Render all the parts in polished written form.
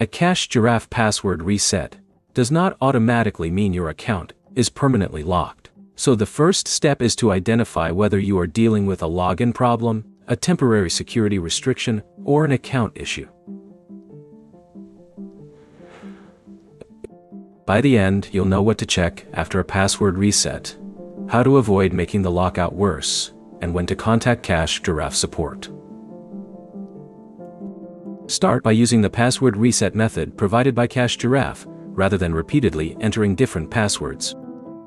A Cash Giraffe password reset does not automatically mean your account is permanently locked. So the first step is to identify whether you are dealing with a login problem, a temporary security restriction, or an account issue. By the end, you'll know what to check after a password reset, how to avoid making the lockout worse, and when to contact Cash Giraffe support. Start by using the password reset method provided by Cash Giraffe, rather than repeatedly entering different passwords.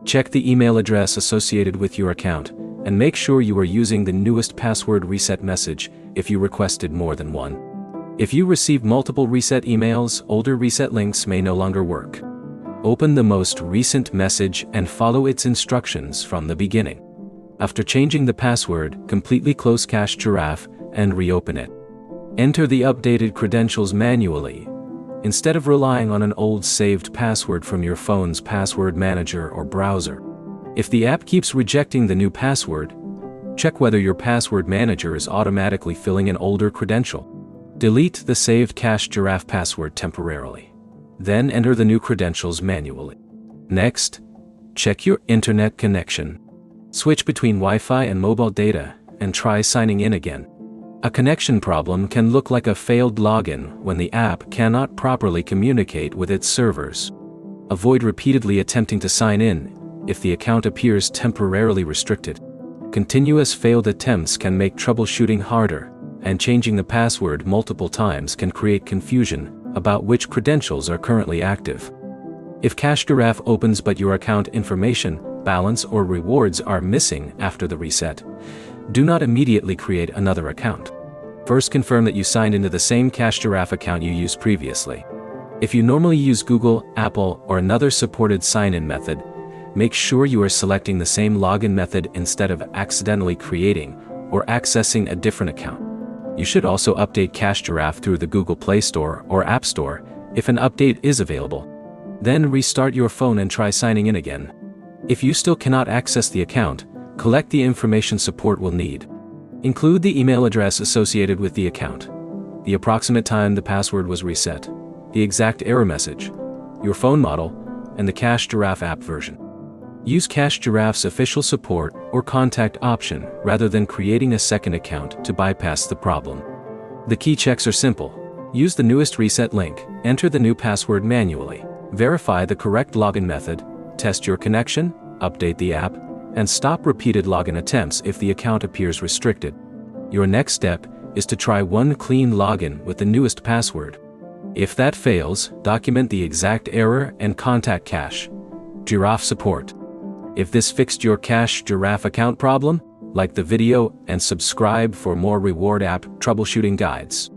Check the email address associated with your account, and make sure you are using the newest password reset message if you requested more than one. If you receive multiple reset emails, older reset links may no longer work. Open the most recent message and follow its instructions from the beginning. After changing the password, completely close Cash Giraffe and reopen it. Enter the updated credentials manually, instead of relying on an old saved password from your phone's password manager or browser. If the app keeps rejecting the new password, check whether your password manager is automatically filling an older credential. Delete the saved Cash Giraffe password temporarily. Then enter the new credentials manually. Next, check your internet connection. Switch between Wi-Fi and mobile data and try signing in again. A connection problem can look like a failed login when the app cannot properly communicate with its servers. Avoid repeatedly attempting to sign in if the account appears temporarily restricted. Continuous failed attempts can make troubleshooting harder, and changing the password multiple times can create confusion about which credentials are currently active. If Cash Giraffe opens but your account information, balance, or rewards are missing after the reset, do not immediately create another account. First, confirm that you signed into the same Cash Giraffe account you used previously. If you normally use Google, Apple, or another supported sign-in method, make sure you are selecting the same login method instead of accidentally creating or accessing a different account. You should also update Cash Giraffe through the Google Play Store or App Store if an update is available. Then restart your phone and try signing in again. If you still cannot access the account, collect the information support will need. Include the email address associated with the account, the approximate time the password was reset, the exact error message, your phone model, and the Cash Giraffe app version. Use Cash Giraffe's official support or contact option rather than creating a second account to bypass the problem. The key checks are simple. Use the newest reset link, enter the new password manually, verify the correct login method, test your connection, update the app, and stop repeated login attempts if the account appears restricted. Your next step is to try one clean login with the newest password. If that fails, document the exact error and contact Cash Giraffe support. If this fixed your Cash Giraffe account problem, like the video and subscribe for more reward app troubleshooting guides.